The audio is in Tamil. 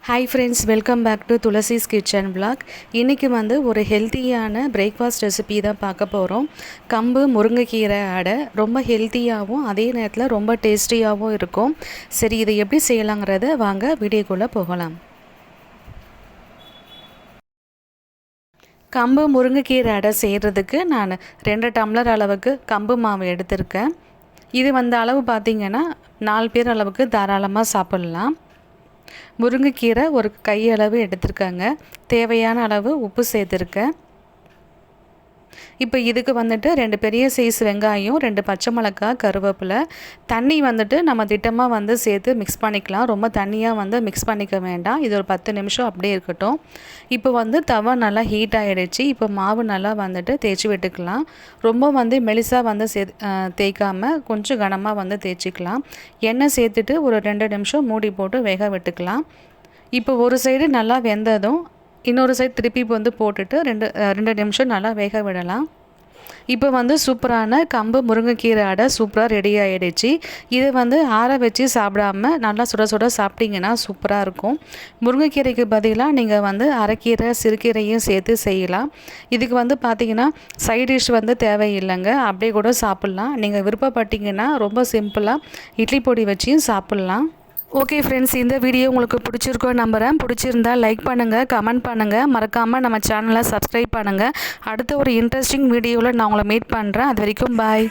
Hi friends, welcome back to Thulasi's kitchen vlog. இன்றைக்கி ஒரு ஹெல்த்தியான பிரேக்ஃபாஸ்ட் ரெசிபி தான் பார்க்க போகிறோம். கம்பு முருங்கைக்கீரை அடை ரொம்ப ஹெல்த்தியாகவும் அதே நேரத்தில் ரொம்ப டேஸ்டியாகவும் இருக்கும். சரி, இதை எப்படி செய்யலாங்கிறத வாங்க வீடியோக்குள்ளே போகலாம். கம்பு முருங்கைக்கீரை அடை செய்கிறதுக்கு நான் 2 டம்ளர் அளவுக்கு கம்பு மாவு எடுத்திருக்கேன். இது அளவு பார்த்திங்கன்னா 4 பேர் அளவுக்கு தாராளமாக சாப்பிட்லாம். முருங்கைக்கீரை ஒரு கையளவு எடுத்துருக்கேங்க. தேவையான அளவு உப்பு சேர்த்துருக்கேன். இப்போ இதுக்கு 2 பெரிய சைஸ் வெங்காயம், 2 பச்சை மிளகாய், கருவேப்பிலை, தண்ணி நம்ம திட்டமாக சேர்த்து மிக்ஸ் பண்ணிக்கலாம். ரொம்ப தண்ணியாக மிக்ஸ் பண்ணிக்க வேண்டாம். இது ஒரு 10 நிமிஷம் அப்படியே இருக்கட்டும். இப்போ தவா நல்லா ஹீட் ஆகிடுச்சு. இப்போ மாவு நல்லா தேய்ச்சி விட்டுக்கலாம். ரொம்ப மெலிசாக தேய்க்காமல் கொஞ்சம் கனமாக தேய்ச்சிக்கலாம். எண்ணெய் சேர்த்துட்டு ஒரு 2 நிமிஷம் மூடி போட்டு வேக விட்டுக்கலாம். இப்போ ஒரு சைடு நல்லா வெந்ததும் இன்னொரு சைடு திருப்பி போட்டுட்டு 2 நிமிஷம் நல்லா வேக விடலாம். இப்போ சூப்பரான கம்பு முருங்கைக்கீரை அடை சூப்பராக ரெடி ஆகிடுச்சு. இதை ஆற வச்சு சாப்பிடாம நல்லா சுட சுட சாப்பிட்டிங்கன்னா சூப்பராக இருக்கும். முருங்கைக்கீரைக்கு பதிலாக நீங்கள் அரைக்கீரை சிறுகீரையும் சேர்த்து செய்யலாம். இதுக்கு பார்த்திங்கன்னா சைட் டிஷ் தேவையில்லைங்க. அப்படியே கூட சாப்பிட்லாம். நீங்கள் விருப்பப்பட்டீங்கன்னா ரொம்ப சிம்பிளாக இட்லி பொடி வச்சியும் சாப்பிட்லாம். ஓகே ஃப்ரெண்ட்ஸ், இந்த வீடியோ உங்களுக்கு பிடிச்சிருக்கோன்னு நம்புகிறேன். பிடிச்சிருந்தால் லைக் பண்ணுங்கள், கமெண்ட் பண்ணுங்கள், மறக்காமல் நம்ம சேனலை சப்ஸ்கிரைப் பண்ணுங்கள். அடுத்த ஒரு இன்ட்ரெஸ்டிங் வீடியோவில் நான் உங்களை மீட் பண்ணுறேன். அது வரைக்கும் பாய்.